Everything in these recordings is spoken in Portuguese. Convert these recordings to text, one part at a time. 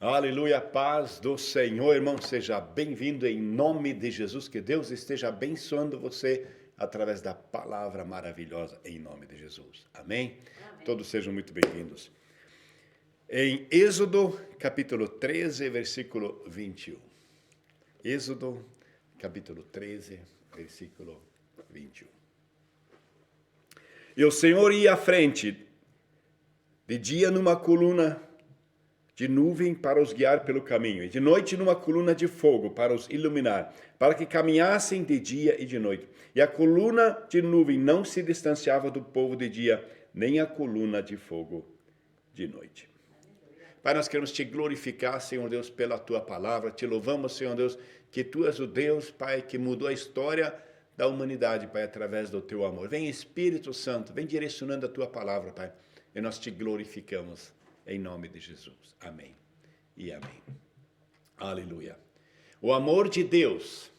Aleluia, paz do Senhor, irmão, seja bem-vindo em nome de Jesus, que Deus esteja abençoando você através da palavra maravilhosa em nome de Jesus, amém? Todos sejam muito bem-vindos. Em Êxodo, capítulo 13, versículo 21. Êxodo, capítulo 13, versículo 21. E o Senhor ia à frente, de dia numa coluna de nuvem para os guiar pelo caminho, e de noite numa coluna de fogo para os iluminar, para que caminhassem de dia e de noite. E a coluna de nuvem não se distanciava do povo de dia, nem a coluna de fogo de noite. Pai, nós queremos te glorificar, Senhor Deus, pela tua palavra. Te louvamos, Senhor Deus, que tu és o Deus, Pai, que mudou a história da humanidade, Pai, através do teu amor. Vem, Espírito Santo, vem direcionando a tua palavra, Pai, e nós te glorificamos. Em nome de Jesus. Amém e amém. Aleluia. O amor de Deus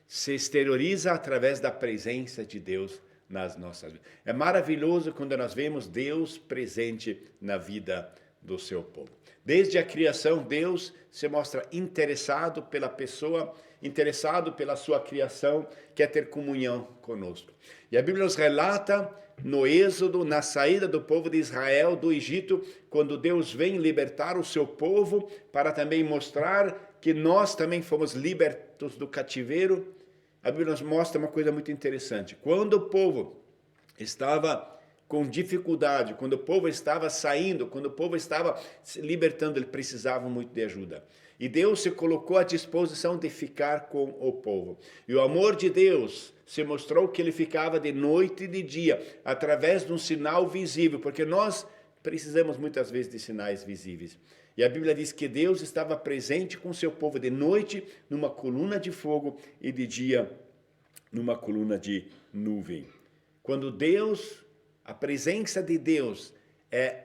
se exterioriza através da presença de Deus nas nossas vidas. É maravilhoso quando nós vemos Deus presente na vida do seu povo. Desde a criação, Deus se mostra interessado pela pessoa, interessado pela sua criação, quer ter comunhão conosco. E a Bíblia nos relata no Êxodo, na saída do povo de Israel do Egito, quando Deus vem libertar o seu povo, para também mostrar que nós também fomos libertos do cativeiro. A Bíblia nos mostra uma coisa muito interessante. Quando o povo estava com dificuldade, quando o povo estava saindo, quando o povo estava se libertando, ele precisava muito de ajuda. E Deus se colocou à disposição de ficar com o povo. E o amor de Deus se mostrou que ele ficava de noite e de dia, através de um sinal visível, porque nós precisamos muitas vezes de sinais visíveis. E a Bíblia diz que Deus estava presente com o seu povo de noite, numa coluna de fogo, e de dia, numa coluna de nuvem. Quando Deus, a presença de Deus é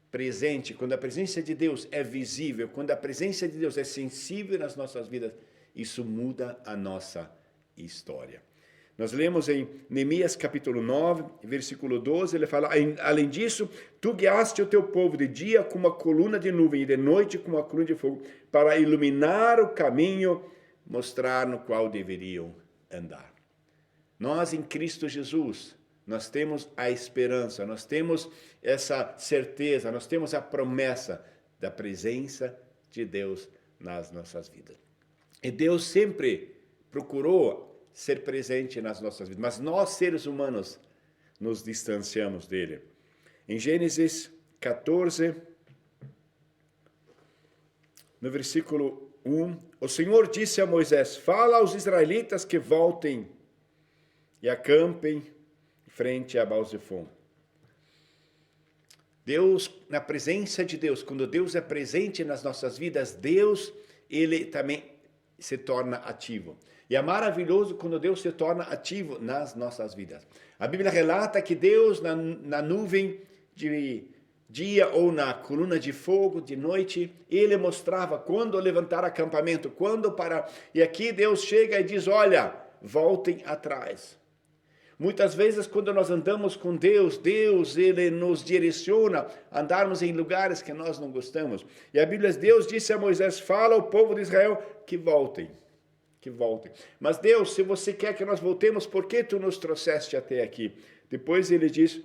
presente, quando a presença de Deus é visível, quando a presença de Deus é sensível nas nossas vidas, isso muda a nossa história. Nós lemos em Neemias capítulo 9, versículo 12, ele fala, além disso, tu guiaste o teu povo de dia com uma coluna de nuvem e de noite com uma coluna de fogo, para iluminar o caminho, mostrar no qual deveriam andar. Nós em Cristo Jesus, nós temos a esperança, nós temos essa certeza, nós temos a promessa da presença de Deus nas nossas vidas. E Deus sempre procurou ser presente nas nossas vidas, mas nós, seres humanos, nos distanciamos dele. Em Gênesis 14, no versículo 1, o Senhor disse a Moisés, fala aos israelitas que voltem e acampem frente a Baal-Zefon. Deus, na presença de Deus, quando Deus é presente nas nossas vidas, Deus, ele também se torna ativo. E é maravilhoso quando Deus se torna ativo nas nossas vidas. A Bíblia relata que Deus, na nuvem de dia ou na coluna de fogo de noite, ele mostrava quando levantar acampamento, quando parar. E aqui Deus chega e diz, olha, voltem atrás. Muitas vezes, quando nós andamos com Deus, ele nos direciona a andarmos em lugares que nós não gostamos. E a Bíblia, Deus disse a Moisés, fala ao povo de Israel que voltem. Que voltem. Mas Deus, se você quer que nós voltemos, por que tu nos trouxeste até aqui? Depois ele diz,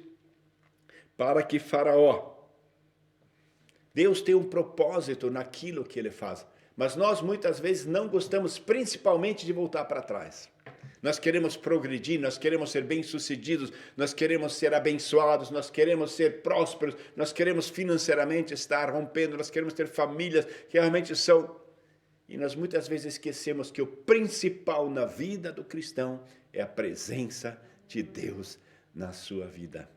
para que Faraó. Deus tem um propósito naquilo que ele faz. Mas nós muitas vezes não gostamos principalmente de voltar para trás. Nós queremos progredir, nós queremos ser bem-sucedidos, nós queremos ser abençoados, nós queremos ser prósperos, nós queremos financeiramente estar rompendo, nós queremos ter famílias que realmente são... E nós muitas vezes esquecemos que o principal na vida do cristão é a presença de Deus na sua vida.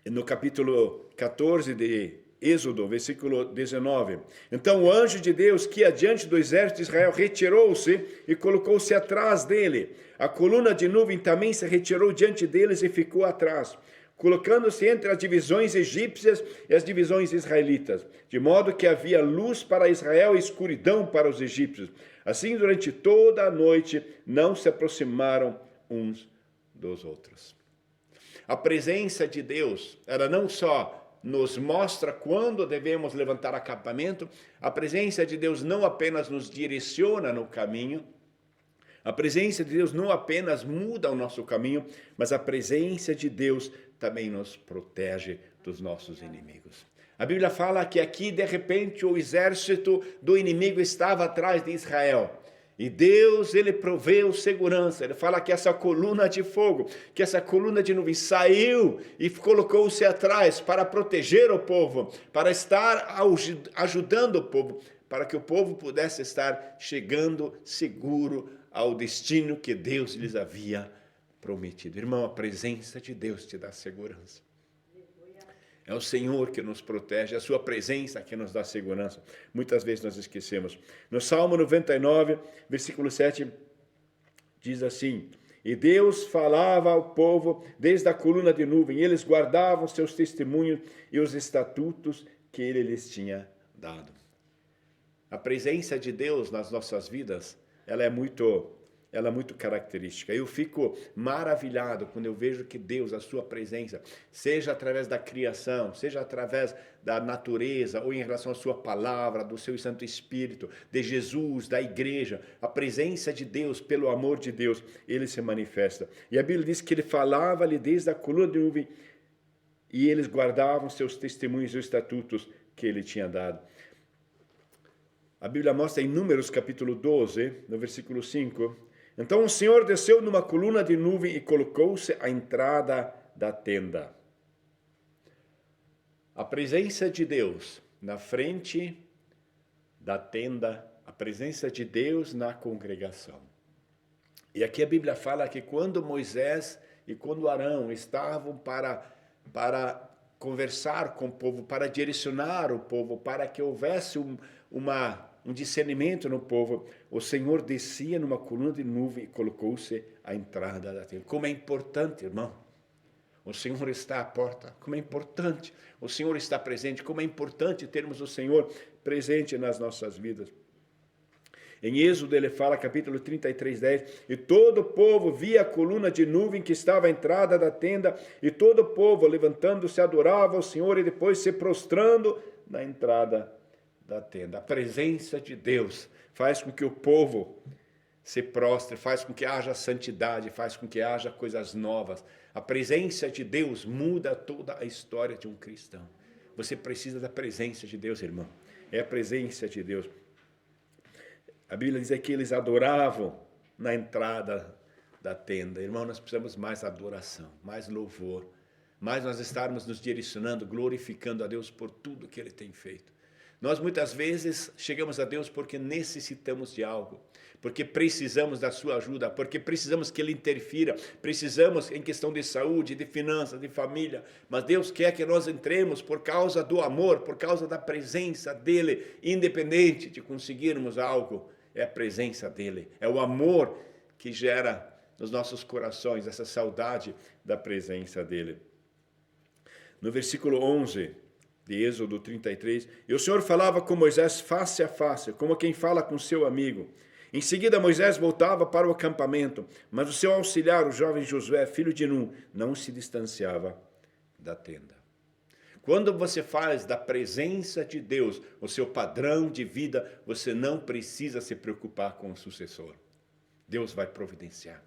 No capítulo 14 de Êxodo, versículo 19. Então o anjo de Deus que ia diante do exército de Israel retirou-se e colocou-se atrás dele. A coluna de nuvem também se retirou diante deles e ficou atrás, colocando-se entre as divisões egípcias e as divisões israelitas, de modo que havia luz para Israel e escuridão para os egípcios. Assim, durante toda a noite, não se aproximaram uns dos outros. A presença de Deus era não só nos mostra quando devemos levantar acampamento. A presença de Deus não apenas nos direciona no caminho, a presença de Deus não apenas muda o nosso caminho, mas a presença de Deus também nos protege dos nossos inimigos. A Bíblia fala que aqui, de repente, o exército do inimigo estava atrás de Israel. E Deus, ele proveu segurança. Ele fala que essa coluna de fogo, que essa coluna de nuvem saiu e colocou-se atrás para proteger o povo, para estar ajudando o povo, para que o povo pudesse estar chegando seguro ao destino que Deus lhes havia prometido. Irmão, a presença de Deus te dá segurança. É o Senhor que nos protege, é a sua presença que nos dá segurança. Muitas vezes nós esquecemos. No Salmo 99, versículo 7, diz assim: e Deus falava ao povo desde a coluna de nuvem, e eles guardavam seus testemunhos e os estatutos que ele lhes tinha dado. A presença de Deus nas nossas vidas, ela é muito característica. Eu fico maravilhado quando eu vejo que Deus, a sua presença, seja através da criação, seja através da natureza, ou em relação à sua palavra, do seu Santo Espírito, de Jesus, da igreja, a presença de Deus, pelo amor de Deus, ele se manifesta. E a Bíblia diz que ele falava-lhe desde a coluna de nuvem, e eles guardavam seus testemunhos e os estatutos que ele tinha dado. A Bíblia mostra em Números capítulo 12, no versículo 5, então o Senhor desceu numa coluna de nuvem e colocou-se à entrada da tenda. A presença de Deus na frente da tenda, a presença de Deus na congregação. E aqui a Bíblia fala que quando Moisés e quando Arão estavam para conversar com o povo, para direcionar o povo, para que houvesse um discernimento no povo, o Senhor descia numa coluna de nuvem e colocou-se à entrada da tenda. Como é importante, irmão. O Senhor está à porta. Como é importante. O Senhor está presente. Como é importante termos o Senhor presente nas nossas vidas. Em Êxodo ele fala, capítulo 33, 10, e todo o povo via a coluna de nuvem que estava à entrada da tenda, e todo o povo, levantando-se, adorava ao Senhor, e depois se prostrando na entrada da tenda. A presença de Deus faz com que o povo se prostre, faz com que haja santidade, faz com que haja coisas novas. A presença de Deus muda toda a história de um cristão. Você precisa da presença de Deus, irmão. É a presença de Deus. A Bíblia diz que eles adoravam na entrada da tenda. Irmão, nós precisamos mais adoração, mais louvor, mais nós estarmos nos direcionando, glorificando a Deus por tudo que Ele tem feito. Nós muitas vezes chegamos a Deus porque necessitamos de algo, porque precisamos da sua ajuda, porque precisamos que Ele interfira, precisamos em questão de saúde, de finanças, de família, mas Deus quer que nós entremos por causa do amor, por causa da presença dEle, independente de conseguirmos algo, é a presença dEle, é o amor que gera nos nossos corações essa saudade da presença dEle. No versículo 11 de Êxodo 33, e o Senhor falava com Moisés face a face, como quem fala com seu amigo. Em seguida Moisés voltava para o acampamento, mas o seu auxiliar, o jovem Josué, filho de Nun, não se distanciava da tenda. Quando você faz da presença de Deus o seu padrão de vida, você não precisa se preocupar com o sucessor. Deus vai providenciar.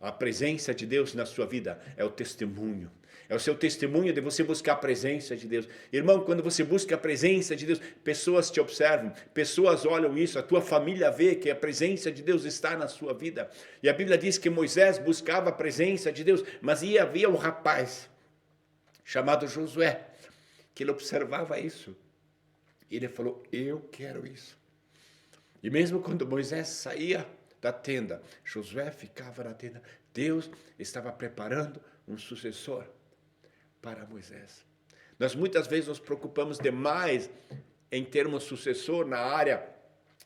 A presença de Deus na sua vida é o testemunho. É o seu testemunho de você buscar a presença de Deus. Irmão, quando você busca a presença de Deus, pessoas te observam, pessoas olham isso, a tua família vê que a presença de Deus está na sua vida. E a Bíblia diz que Moisés buscava a presença de Deus, mas havia um rapaz chamado Josué, que ele observava isso. E ele falou, eu quero isso. E mesmo quando Moisés saía da tenda, Josué ficava na tenda. Deus estava preparando um sucessor para Moisés. Nós muitas vezes nos preocupamos demais em termos sucessor na área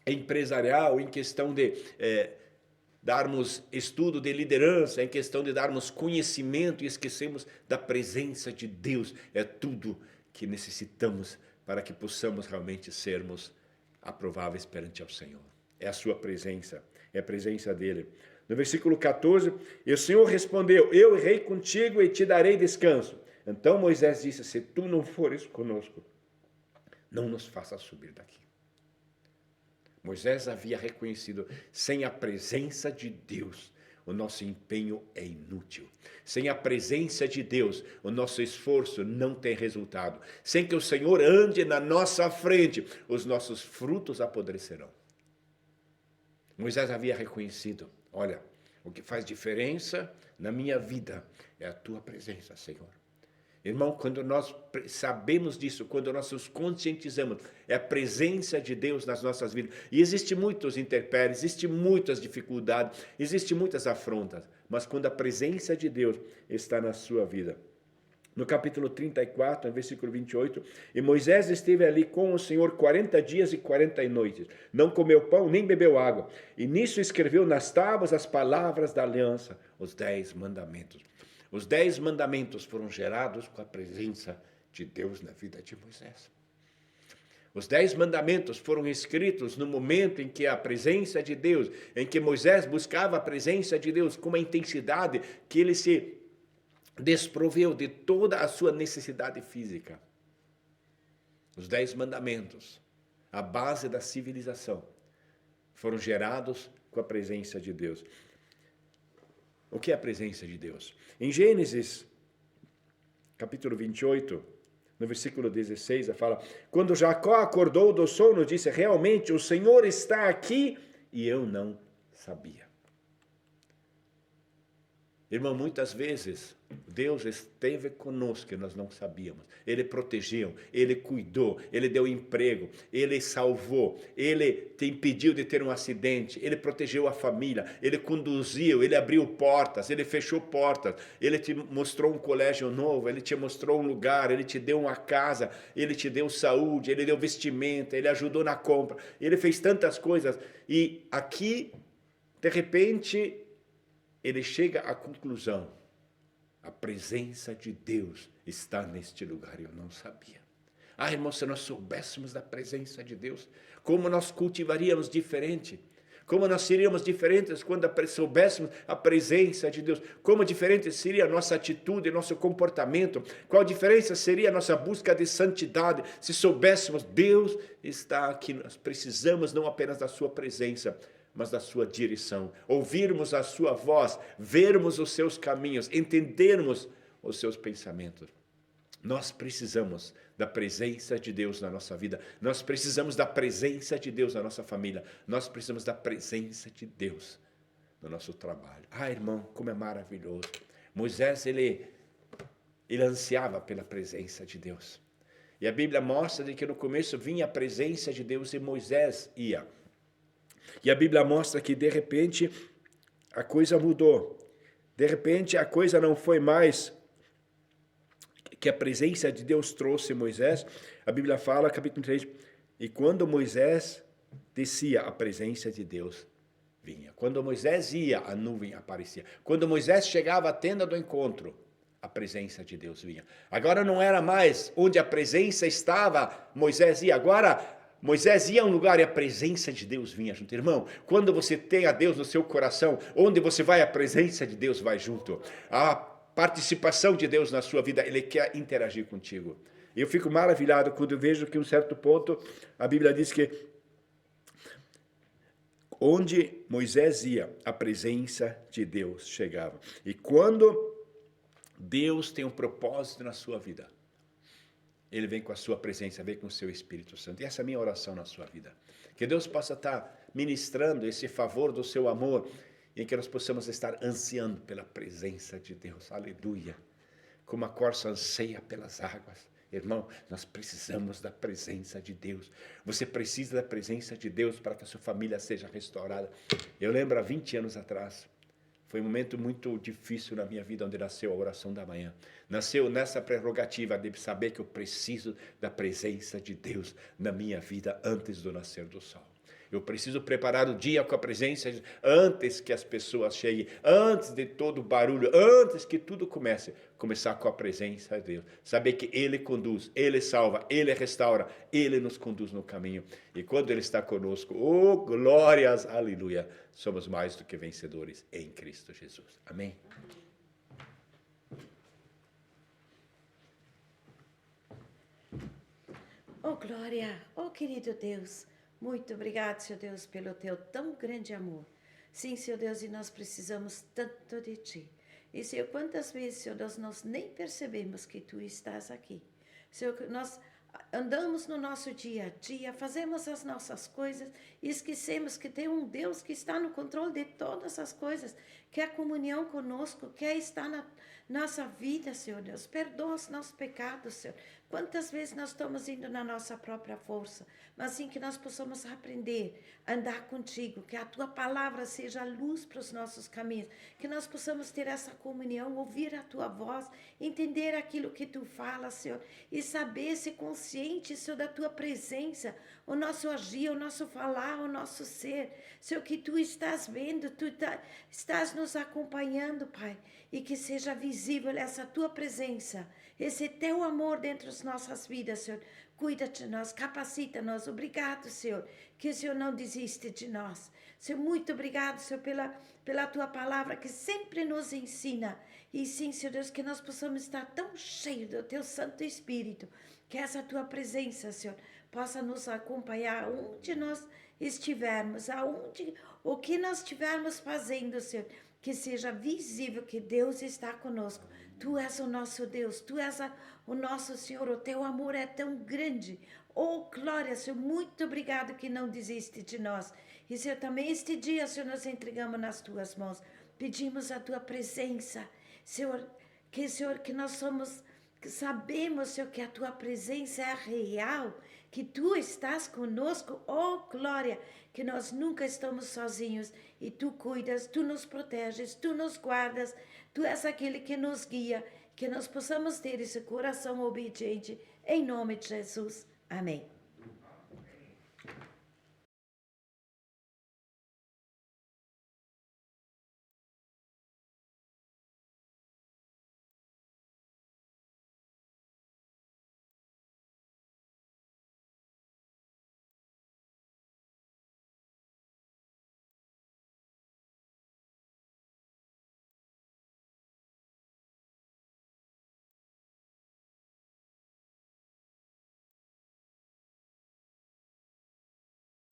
empresarial, em questão de darmos estudo de liderança, em questão de darmos conhecimento e esquecemos da presença de Deus. É tudo que necessitamos para que possamos realmente sermos aprováveis perante ao Senhor. É a sua presença, é a presença dele. No versículo 14, e o Senhor respondeu, eu irei contigo e te darei descanso. Então Moisés disse, se tu não fores conosco, não nos faças subir daqui. Moisés havia reconhecido, sem a presença de Deus, o nosso empenho é inútil. Sem a presença de Deus, o nosso esforço não tem resultado. Sem que o Senhor ande na nossa frente, os nossos frutos apodrecerão. Moisés havia reconhecido, olha, o que faz diferença na minha vida é a tua presença, Senhor. Irmão, quando nós sabemos disso, quando nós nos conscientizamos, é a presença de Deus nas nossas vidas. E existem muitos intempéries, existem muitas dificuldades, existem muitas afrontas, mas quando a presença de Deus está na sua vida. No capítulo 34, no versículo 28, e Moisés esteve ali com o Senhor 40 dias e 40 noites, não comeu pão nem bebeu água, e nisso escreveu nas tábuas as palavras da aliança, os 10 mandamentos. Os 10 mandamentos foram gerados com a presença de Deus na vida de Moisés. Os 10 mandamentos foram escritos no momento em que a presença de Deus, em que Moisés buscava a presença de Deus com uma intensidade que ele se desproveu de toda a sua necessidade física. Os 10 mandamentos, a base da civilização, foram gerados com a presença de Deus. O que é a presença de Deus? Em Gênesis, capítulo 28, no versículo 16, fala, quando Jacó acordou do sono, disse, realmente o Senhor está aqui e eu não sabia. Irmão, muitas vezes Deus esteve conosco e nós não sabíamos. Ele protegeu, Ele cuidou, Ele deu emprego, Ele salvou, Ele te impediu de ter um acidente, Ele protegeu a família, Ele conduziu, Ele abriu portas, Ele fechou portas, Ele te mostrou um colégio novo, Ele te mostrou um lugar, Ele te deu uma casa, Ele te deu saúde, Ele deu vestimenta, Ele ajudou na compra, Ele fez tantas coisas. E aqui, de repente, ele chega à conclusão, a presença de Deus está neste lugar, eu não sabia. Ah, irmão, se nós soubéssemos da presença de Deus, como nós cultivaríamos diferente, como nós seríamos diferentes quando soubéssemos a presença de Deus, como diferente seria a nossa atitude, nosso comportamento, qual diferença seria a nossa busca de santidade, se soubéssemos, Deus está aqui, nós precisamos não apenas da sua presença, mas da sua direção, ouvirmos a sua voz, vermos os seus caminhos, entendermos os seus pensamentos. Nós precisamos da presença de Deus na nossa vida, nós precisamos da presença de Deus na nossa família, nós precisamos da presença de Deus no nosso trabalho. Ah, irmão, como é maravilhoso. Moisés, ele ansiava pela presença de Deus. E a Bíblia mostra de que no começo vinha a presença de Deus e Moisés ia. E a Bíblia mostra que, de repente, a coisa mudou. De repente, a coisa não foi mais que a presença de Deus trouxe Moisés. A Bíblia fala, capítulo 3, e quando Moisés descia, a presença de Deus vinha. Quando Moisés ia, a nuvem aparecia. Quando Moisés chegava à tenda do encontro, a presença de Deus vinha. Agora não era mais onde a presença estava, Moisés ia. Agora Moisés ia a um lugar e a presença de Deus vinha junto. Irmão, quando você tem a Deus no seu coração, onde você vai, a presença de Deus vai junto. A participação de Deus na sua vida, Ele quer interagir contigo. Eu fico maravilhado quando eu vejo que, em um certo ponto, a Bíblia diz que onde Moisés ia, a presença de Deus chegava. E quando Deus tem um propósito na sua vida, Ele vem com a sua presença, vem com o seu Espírito Santo. E essa é a minha oração na sua vida. Que Deus possa estar ministrando esse favor do seu amor, em que nós possamos estar ansiando pela presença de Deus. Aleluia. Como a corça anseia pelas águas. Irmão, nós precisamos da presença de Deus. Você precisa da presença de Deus para que a sua família seja restaurada. Eu lembro há 20 anos atrás, foi um momento muito difícil na minha vida, onde nasceu a oração da manhã. Nasceu nessa prerrogativa de saber que eu preciso da presença de Deus na minha vida antes do nascer do sol. Eu preciso preparar o dia com a presença de Deus, antes que as pessoas cheguem, antes de todo o barulho, antes que tudo comece, começar com a presença de Deus. Saber que Ele conduz, Ele salva, Ele restaura, Ele nos conduz no caminho. E quando Ele está conosco, oh glórias, aleluia, somos mais do que vencedores em Cristo Jesus. Amém? Oh, glória! Oh, querido Deus, muito obrigado, Senhor Deus, pelo teu tão grande amor. Sim, Senhor Deus, e nós precisamos tanto de ti. E, Senhor, quantas vezes, Senhor Deus, nós nem percebemos que tu estás aqui. Senhor, nós andamos no nosso dia a dia, fazemos as nossas coisas e esquecemos que tem um Deus que está no controle de todas as coisas, quer comunhão conosco, quer estar na nossa vida, Senhor Deus. Perdoa os nossos pecados, Senhor. Quantas vezes nós estamos indo na nossa própria força, mas sim que nós possamos aprender a andar contigo, que a tua palavra seja a luz para os nossos caminhos, que nós possamos ter essa comunhão, ouvir a tua voz, entender aquilo que tu falas, Senhor, e saber ser consciente, Senhor, da tua presença, o nosso agir, o nosso falar, o nosso ser, Senhor, que tu estás vendo, estás nos acompanhando, Pai, e que seja visível essa tua presença, esse teu amor dentro das nossas vidas, Senhor. Cuida de nós, capacita-nos. Obrigado, Senhor, que o Senhor não desiste de nós. Senhor, muito obrigado, Senhor, pela tua palavra que sempre nos ensina. E sim, Senhor Deus, que nós possamos estar tão cheios do teu Santo Espírito, que essa tua presença, Senhor, possa nos acompanhar onde nós estivermos, o que nós estivermos fazendo, Senhor, que seja visível que Deus está conosco. Tu és o nosso Deus, tu és o nosso Senhor, o teu amor é tão grande. Oh, glória, Senhor, muito obrigado que não desiste de nós. E, Senhor, também este dia, Senhor, nós entregamos nas tuas mãos. Pedimos a tua presença, Senhor, que nós somos, que sabemos, Senhor, que a tua presença é real, que tu estás conosco, oh glória, que nós nunca estamos sozinhos e tu cuidas, tu nos proteges, tu nos guardas, tu és aquele que nos guia, que nós possamos ter esse coração obediente, em nome de Jesus. Amém.